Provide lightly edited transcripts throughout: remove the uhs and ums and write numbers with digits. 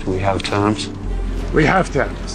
We have terms. We have terms.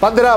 15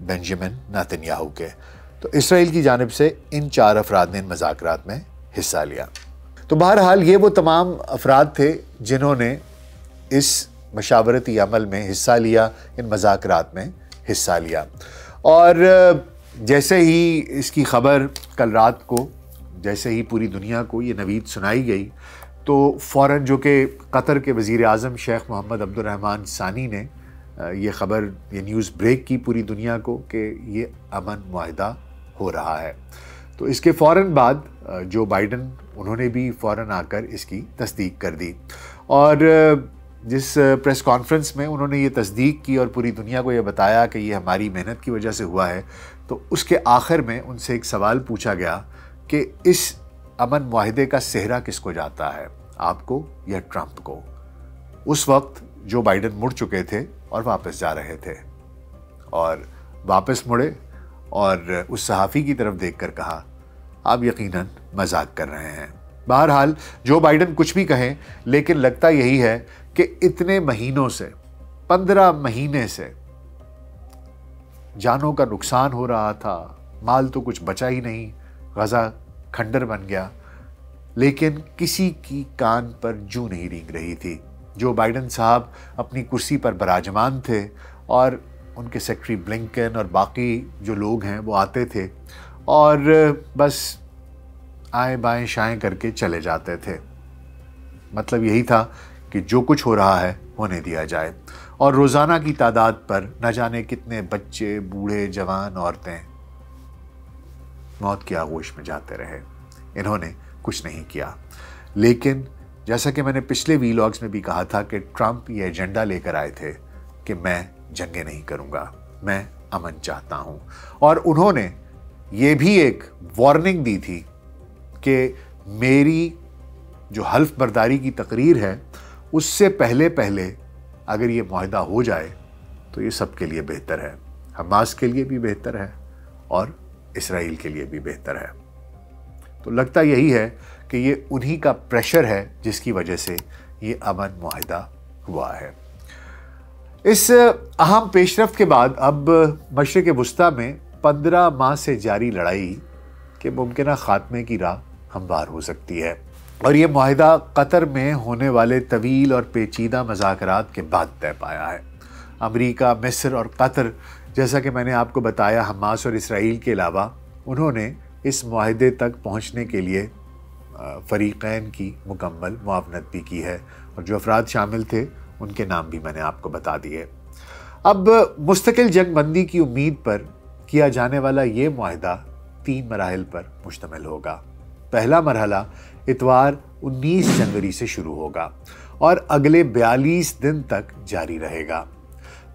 Benjamin نیتنیاہو کے۔ تو اسرائیل کی جانب سے ان 4 افراد نے ان مذاکرات میں حصہ لیا۔ تو بہرحال یہ وہ تمام افراد تھے جنہوں نے اس مشاورتی عمل میں حصہ لیا، ان مذاکرات میں حصہ لیا۔ اور جیسے ہی اس کی خبر کل رات کو، جیسے ہی پوری دنیا کو یہ نوید سنائی گئی، تو فوراً جو کہ قطر کے وزیر اعظم شیخ محمد عبد الرحمن ثانی نے یہ خبر، یہ نیوز بریک کی پوری دنیا کو کہ یہ امن معاہدہ ہو رہا ہے۔ تو اس کے فوراً بعد جو بائیڈن، انہوں نے بھی فوراً آ کر اس کی تصدیق کر دی، اور جس پریس کانفرنس میں انہوں نے یہ تصدیق کی اور پوری دنیا کو یہ بتایا کہ یہ ہماری محنت کی وجہ سے ہوا ہے، تو اس کے آخر میں ان سے ایک سوال پوچھا گیا کہ اس امن معاہدے کا سہرا کس کو جاتا ہے، آپ کو یا ٹرمپ کو؟ اس وقت جو بائیڈن مڑ چکے تھے اور واپس جا رہے تھے، اور واپس مڑے اور اس صحافی کی طرف دیکھ کر کہا، آپ یقیناً مذاق کر رہے ہیں۔ بہرحال جو بائیڈن کچھ بھی کہیں، لیکن لگتا یہی ہے کہ اتنے مہینوں سے، 15 مہینے سے جانوں کا نقصان ہو رہا تھا، مال تو کچھ بچا ہی نہیں، غزہ کھنڈر بن گیا، لیکن کسی کی کان پر جوں نہیں رینگ رہی تھی۔ جو بائیڈن صاحب اپنی کرسی پر براجمان تھے اور ان کے سیکرٹری بلنکن اور باقی جو لوگ ہیں وہ آتے تھے اور بس آئیں بائیں شائیں کر کے چلے جاتے تھے۔ مطلب یہی تھا کہ جو کچھ ہو رہا ہے ہونے دیا جائے، اور روزانہ کی تعداد پر نہ جانے کتنے بچے، بوڑھے، جوان، عورتیں موت کی آغوش میں جاتے رہے۔ انہوں نے کچھ نہیں کیا۔ لیکن جیسا کہ میں نے پچھلے ویلاگز میں بھی کہا تھا کہ ٹرمپ یہ ایجنڈا لے کر آئے تھے کہ میں جنگیں نہیں کروں گا، میں امن چاہتا ہوں، اور انہوں نے یہ بھی ایک وارننگ دی تھی کہ میری جو حلف برداری کی تقریر ہے اس سے پہلے اگر یہ معاہدہ ہو جائے تو یہ سب کے لیے بہتر ہے، حماس کے لیے بھی بہتر ہے اور اسرائیل کے لیے بھی بہتر ہے۔ تو لگتا یہی ہے کہ یہ انہی کا پریشر ہے جس کی وجہ سے یہ امن معاہدہ ہوا ہے۔ اس اہم پیش رفت کے بعد اب مشرق وسطیٰ میں 15 ماہ سے جاری لڑائی کے ممکنہ خاتمے کی راہ ہموار ہو سکتی ہے، اور یہ معاہدہ قطر میں ہونے والے طویل اور پیچیدہ مذاکرات کے بعد طے پایا ہے۔ امریکہ، مصر اور قطر، جیسا کہ میں نے آپ کو بتایا، حماس اور اسرائیل کے علاوہ انہوں نے اس معاہدے تک پہنچنے کے لیے فریقین کی مکمل معاونت بھی کی ہے، اور جو افراد شامل تھے ان کے نام بھی میں نے آپ کو بتا دیے۔ اب مستقل جنگ بندی کی امید پر کیا جانے والا یہ معاہدہ 3 مراحل پر مشتمل ہوگا۔ پہلا مرحلہ اتوار 19 جنوری سے شروع ہوگا اور اگلے 42 دن تک جاری رہے گا۔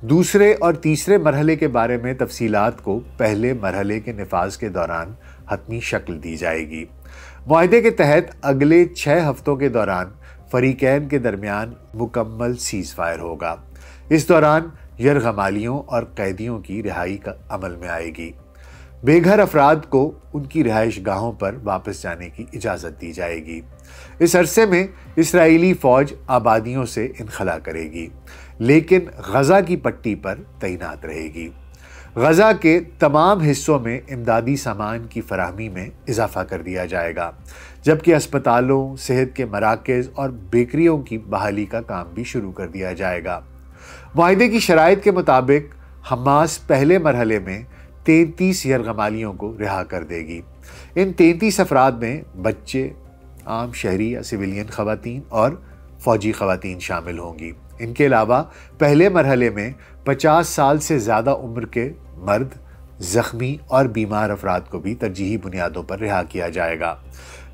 دوسرے اور تیسرے مرحلے کے بارے میں تفصیلات کو پہلے مرحلے کے نفاذ کے دوران حتمی شکل دی جائے گی۔ معاہدے کے تحت اگلے 6 ہفتوں کے دوران فریقین کے درمیان مکمل سیز فائر ہوگا۔ اس دوران یرغمالیوں اور قیدیوں کی رہائی کا عمل میں آئے گی۔ بے گھر افراد کو ان کی رہائش گاہوں پر واپس جانے کی اجازت دی جائے گی۔ اس عرصے میں اسرائیلی فوج آبادیوں سے انخلا کرے گی، لیکن غزہ کی پٹی پر تعینات رہے گی۔ غزہ کے تمام حصوں میں امدادی سامان کی فراہمی میں اضافہ کر دیا جائے گا، جبکہ اسپتالوں، صحت کے مراکز اور بیکریوں کی بحالی کا کام بھی شروع کر دیا جائے گا۔ معاہدے کی شرائط کے مطابق حماس پہلے مرحلے میں 33 یرغمالیوں کو رہا کر دے گی۔ ان 33 افراد میں بچے، عام شہری یا سویلین خواتین اور فوجی خواتین شامل ہوں گی۔ ان کے علاوہ پہلے مرحلے میں 50 سال سے زیادہ عمر کے مرد، زخمی اور بیمار افراد کو بھی ترجیحی بنیادوں پر رہا کیا جائے گا۔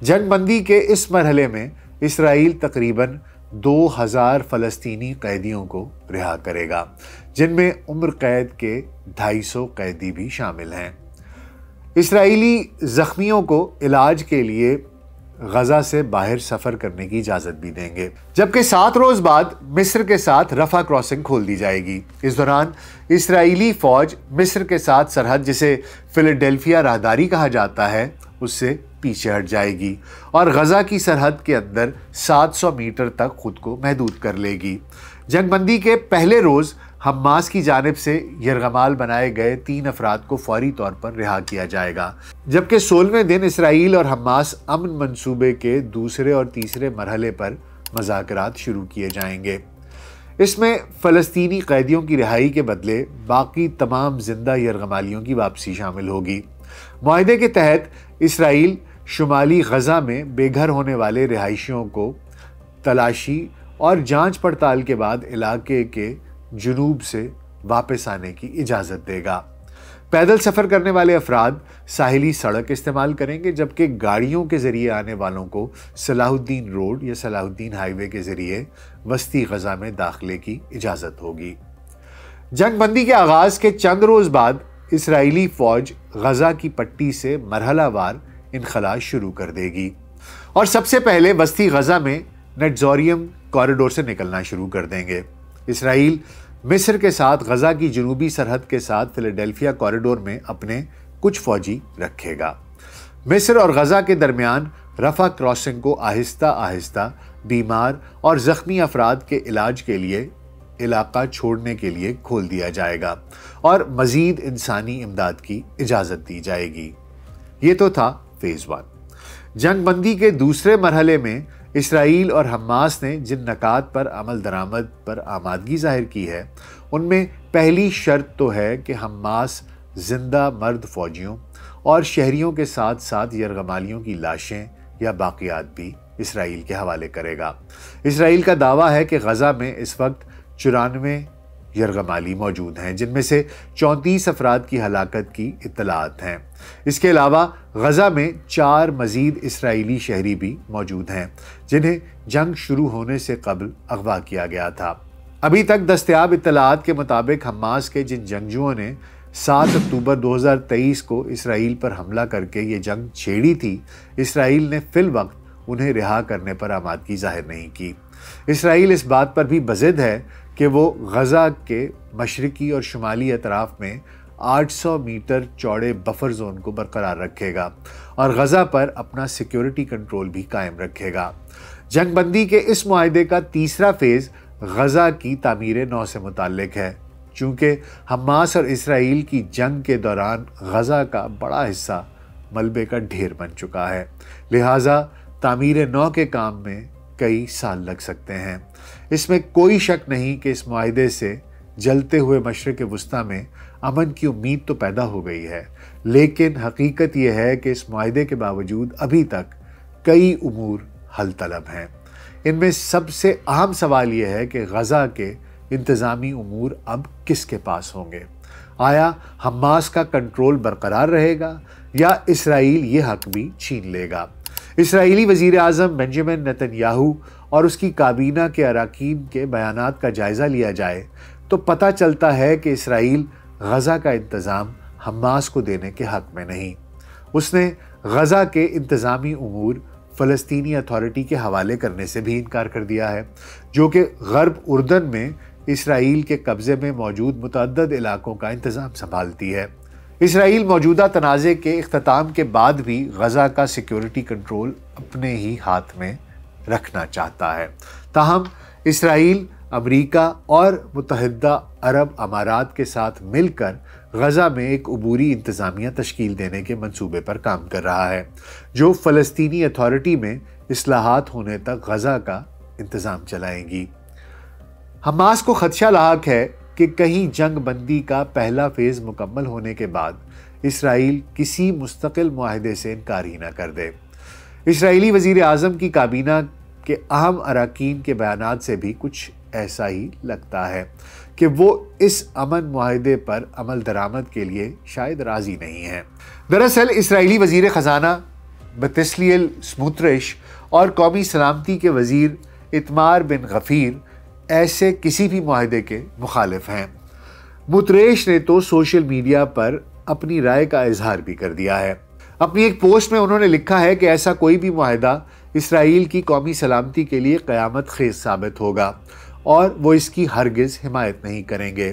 جنگ بندی کے اس مرحلے میں اسرائیل تقریباً 2000 فلسطینی قیدیوں کو رہا کرے گا، جن میں عمر قید کے 250 قیدی بھی شامل ہیں۔ اسرائیلی زخمیوں کو علاج کے لیے غزہ سے باہر سفر کرنے کی اجازت بھی دیں گے، جبکہ 7 روز بعد مصر کے ساتھ رفح کراسنگ کھول دی جائے گی۔ اس دوران اسرائیلی فوج مصر کے ساتھ سرحد، جسے فلڈیلفیا راہداری کہا جاتا ہے، اس سے پیچھے ہٹ جائے گی اور غزہ کی سرحد کے اندر 700 میٹر تک خود کو محدود کر لے گی۔ جنگ بندی کے پہلے روز حماس کی جانب سے یرغمال بنائے گئے 3 افراد کو فوری طور پر رہا کیا جائے گا، جبکہ 16ویں دن اسرائیل اور حماس امن منصوبے کے دوسرے اور تیسرے مرحلے پر مذاکرات شروع کیے جائیں گے۔ اس میں فلسطینی قیدیوں کی رہائی کے بدلے باقی تمام زندہ یرغمالیوں کی واپسی شامل ہوگی۔ معاہدے کے تحت اسرائیل شمالی غزہ میں بے گھر ہونے والے رہائشیوں کو تلاشی اور جانچ پڑتال کے بعد علاقے کے جنوب سے واپس آنے کی اجازت دے گا۔ پیدل سفر کرنے والے افراد ساحلی سڑک استعمال کریں گے، جبکہ گاڑیوں کے ذریعے آنے والوں کو صلاح الدین روڈ یا صلاح الدین ہائی وے کے ذریعے وسطی غزہ میں داخلے کی اجازت ہوگی۔ جنگ بندی کے آغاز کے چند روز بعد اسرائیلی فوج غزہ کی پٹی سے مرحلہ وار انخلاء شروع کر دے گی اور سب سے پہلے وسطی غزہ میں نیٹزوریم کوریڈور سے نکلنا شروع کر دیں گے۔ اسرائیل مصر کے ساتھ غزہ کی جنوبی سرحد کے ساتھ فیلاڈیلفیا کوریڈور میں اپنے کچھ فوجی رکھے گا۔ مصر اور غزہ کے درمیان رفح کراسنگ کو آہستہ آہستہ بیمار اور زخمی افراد کے علاج کے لیے علاقہ چھوڑنے کے لیے کھول دیا جائے گا اور مزید انسانی امداد کی اجازت دی جائے گی۔ یہ تو تھا فیز 1۔ جنگ بندی کے دوسرے مرحلے میں اسرائیل اور حماس نے جن نکات پر عمل درآمد پر آمادگی ظاہر کی ہے، ان میں پہلی شرط تو ہے کہ حماس زندہ مرد فوجیوں اور شہریوں کے ساتھ ساتھ یرغمالیوں کی لاشیں یا باقیات بھی اسرائیل کے حوالے کرے گا۔ اسرائیل کا دعویٰ ہے کہ غزہ میں اس وقت 94 یرغمالی موجود ہیں، جن میں سے 34 افراد کی ہلاکت کی اطلاعات ہیں۔ اس کے علاوہ غزہ میں 4 مزید اسرائیلی شہری بھی موجود ہیں جنہیں جنگ شروع ہونے سے قبل اغوا کیا گیا تھا۔ ابھی تک دستیاب اطلاعات کے مطابق حماس کے جن جنگجوؤں نے 7 اکتوبر 2023 کو اسرائیل پر حملہ کر کے یہ جنگ چھیڑی تھی، اسرائیل نے فی الوقت انہیں رہا کرنے پر آمادگی ظاہر نہیں کی۔ اسرائیل اس بات پر بھی بضد ہے کہ وہ غزہ کے مشرقی اور شمالی اطراف میں 800 میٹر چوڑے بفر زون کو برقرار رکھے گا اور غزہ پر اپنا سیکیورٹی کنٹرول بھی قائم رکھے گا۔ جنگ بندی کے اس معاہدے کا تیسرا فیز غزہ کی تعمیر نو سے متعلق ہے۔ چونکہ حماس اور اسرائیل کی جنگ کے دوران غزہ کا بڑا حصہ ملبے کا ڈھیر بن چکا ہے، لہٰذا تعمیر نو کے کام میں کئی سال لگ سکتے ہیں۔ اس میں کوئی شک نہیں کہ اس معاہدے سے جلتے ہوئے مشرق وسطیٰ میں امن کی امید تو پیدا ہو گئی ہے، لیکن حقیقت یہ ہے کہ اس معاہدے کے باوجود ابھی تک کئی امور حل طلب ہیں۔ ان میں سب سے اہم سوال یہ ہے کہ غزہ کے انتظامی امور اب کس کے پاس ہوں گے؟ آیا حماس کا کنٹرول برقرار رہے گا یا اسرائیل یہ حق بھی چھین لے گا؟ اسرائیلی وزیر اعظم بنجامن نیتن یاہو اور اس کی کابینہ کے اراکین کے بیانات کا جائزہ لیا جائے تو پتہ چلتا ہے کہ اسرائیل غزہ کا انتظام حماس کو دینے کے حق میں نہیں۔ اس نے غزہ کے انتظامی امور فلسطینی اتھارٹی کے حوالے کرنے سے بھی انکار کر دیا ہے، جو کہ غرب اردن میں اسرائیل کے قبضے میں موجود متعدد علاقوں کا انتظام سنبھالتی ہے۔ اسرائیل موجودہ تنازع کے اختتام کے بعد بھی غزہ کا سیکیورٹی کنٹرول اپنے ہی ہاتھ میں رکھنا چاہتا ہے۔ تاہم اسرائیل امریکہ اور متحدہ عرب امارات کے ساتھ مل کر غزہ میں ایک عبوری انتظامیہ تشکیل دینے کے منصوبے پر کام کر رہا ہے، جو فلسطینی اتھارٹی میں اصلاحات ہونے تک غزہ کا انتظام چلائیں گی۔ حماس کو خدشہ لاحق ہے کہ کہیں جنگ بندی کا پہلا فیز مکمل ہونے کے بعد اسرائیل کسی مستقل معاہدے سے انکار ہی نہ کر دے۔ اسرائیلی وزیر اعظم کی کابینہ کے اہم اراکین کے بیانات سے بھی کچھ ایسا ہی لگتا ہے کہ وہ اس امن معاہدے پر عمل درآمد کے لیے شاید راضی نہیں ہیں۔ دراصل اسرائیلی وزیر خزانہ بتسلیل سموترش اور قومی سلامتی کے وزیر اتمار بن غفیر ایسے کسی بھی معاہدے کے مخالف ہیں۔ متریش نے تو سوشل میڈیا پر اپنی رائے کا اظہار بھی کر دیا ہے۔ اپنی ایک پوسٹ میں انہوں نے لکھا ہے کہ ایسا کوئی بھی معاہدہ اسرائیل کی قومی سلامتی کے لیے قیامت خیز ثابت ہوگا اور وہ اس کی ہرگز حمایت نہیں کریں گے۔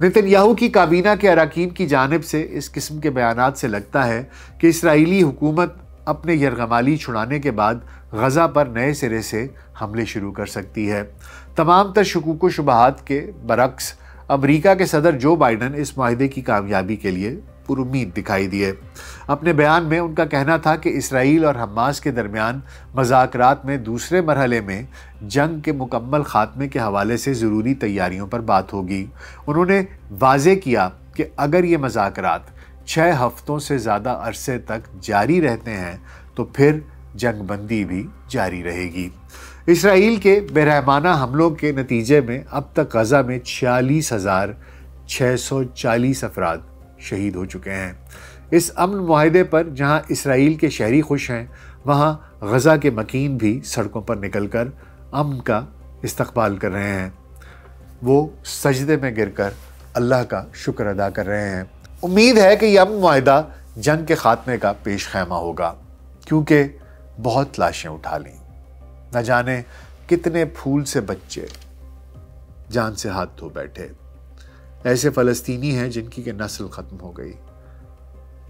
نیتن یاہو کی کابینہ کے اراکین کی جانب سے اس قسم کے بیانات سے لگتا ہے کہ اسرائیلی حکومت اپنے یرغمالی چھڑانے کے بعد غزہ پر نئے سرے سے حملے شروع کر سکتی ہے۔ تمام تر شکوک و شبہات کے برعکس امریکہ کے صدر جو بائیڈن اس معاہدے کی کامیابی کے لیے پر امید دکھائی دیے۔ اپنے بیان میں ان کا کہنا تھا کہ اسرائیل اور حماس کے درمیان مذاکرات میں دوسرے مرحلے میں جنگ کے مکمل خاتمے کے حوالے سے ضروری تیاریوں پر بات ہوگی۔ انہوں نے واضح کیا کہ اگر یہ مذاکرات 6 ہفتوں سے زیادہ عرصے تک جاری رہتے ہیں تو پھر جنگ بندی بھی جاری رہے گی۔ اسرائیل کے بے رحمانہ حملوں کے نتیجے میں اب تک غزہ میں 46,640 افراد شہید ہو چکے ہیں۔ اس امن معاہدے پر جہاں اسرائیل کے شہری خوش ہیں، وہاں غزہ کے مکین بھی سڑکوں پر نکل کر امن کا استقبال کر رہے ہیں۔ وہ سجدے میں گر کر اللہ کا شکر ادا کر رہے ہیں۔ امید ہے کہ یہ امن معاہدہ جنگ کے خاتمے کا پیش خیمہ ہوگا، کیونکہ بہت لاشیں اٹھا لیں، نہ جانے کتنے پھول سے بچے جان سے ہاتھ دھو بیٹھے۔ ایسے فلسطینی ہیں جن کی کہ نسل ختم ہو گئی،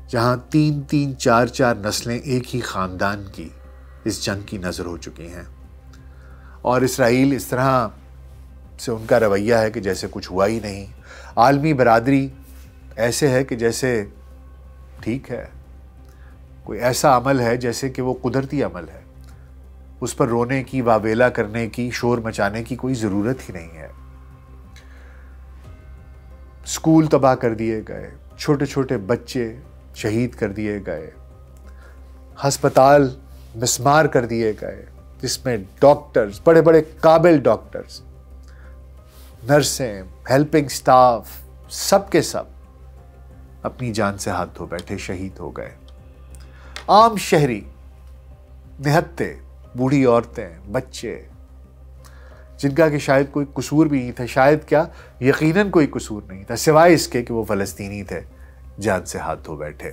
جہاں 3-3 4-4 نسلیں ایک ہی خاندان کی اس جنگ کی نظر ہو چکی ہیں، اور اسرائیل اس طرح سے ان کا رویہ ہے کہ جیسے کچھ ہوا ہی نہیں۔ عالمی برادری ایسے ہے کہ جیسے ٹھیک ہے، کوئی ایسا عمل ہے جیسے کہ وہ قدرتی عمل ہے، اس پر رونے کی، واویلا کرنے کی، شور مچانے کی کوئی ضرورت ہی نہیں ہے۔ اسکول تباہ کر دیے گئے، چھوٹے چھوٹے بچے شہید کر دیے گئے، ہسپتال مسمار کر دیے گئے، جس میں ڈاکٹرز، بڑے بڑے قابل ڈاکٹرز، نرسیں، ہیلپنگ سٹاف، سب کے سب اپنی جان سے ہاتھ دھو بیٹھے، شہید ہو گئے۔ عام شہری، نہتے، بوڑھی عورتیں، بچے، جن کا کہ شاید کوئی قصور بھی نہیں تھا، شاید کیا یقیناً کوئی قصور نہیں تھا، سوائے اس کے کہ وہ فلسطینی تھے، جان سے ہاتھ دھو بیٹھے۔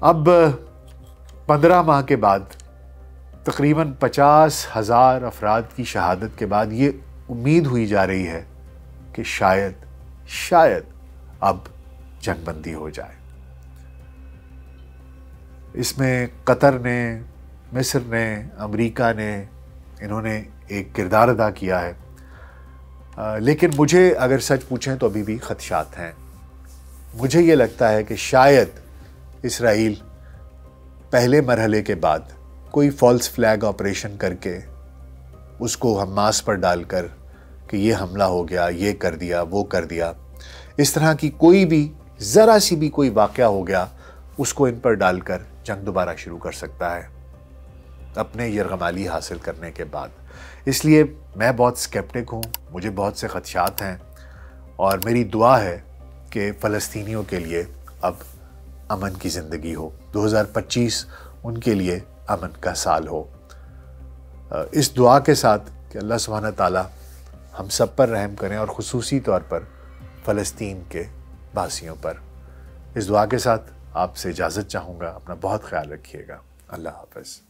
اب 15 ماہ کے بعد، تقریباً 50,000 افراد کی شہادت کے بعد، یہ امید ہوئی جا رہی ہے کہ شاید اب جنگ بندی ہو جائے۔ اس میں قطر نے، مصر نے، امریکہ نے، انہوں نے ایک کردار ادا کیا ہے، لیکن مجھے اگر سچ پوچھیں تو ابھی بھی خدشات ہیں۔ مجھے یہ لگتا ہے کہ شاید اسرائیل پہلے مرحلے کے بعد کوئی فالس فلیگ آپریشن کر کے اس کو حماس پر ڈال کر کہ یہ حملہ ہو گیا، یہ کر دیا، وہ کر دیا، اس طرح کی کوئی بھی ذرا سی بھی کوئی واقعہ ہو گیا، اس کو ان پر ڈال کر جنگ دوبارہ شروع کر سکتا ہے اپنے یرغمالی حاصل کرنے کے بعد۔ اس لیے میں بہت سکیپٹک ہوں، مجھے بہت سے خدشات ہیں، اور میری دعا ہے کہ فلسطینیوں کے لیے اب امن کی زندگی ہو، 2025 ان کے لیے امن کا سال ہو۔ اس دعا کے ساتھ کہ اللہ سبحانہ تعالیٰ ہم سب پر رحم کریں، اور خصوصی طور پر فلسطین کے باسیوں پر۔ اس دعا کے ساتھ آپ سے اجازت چاہوں گا۔ اپنا بہت خیال رکھیے گا۔ اللہ حافظ۔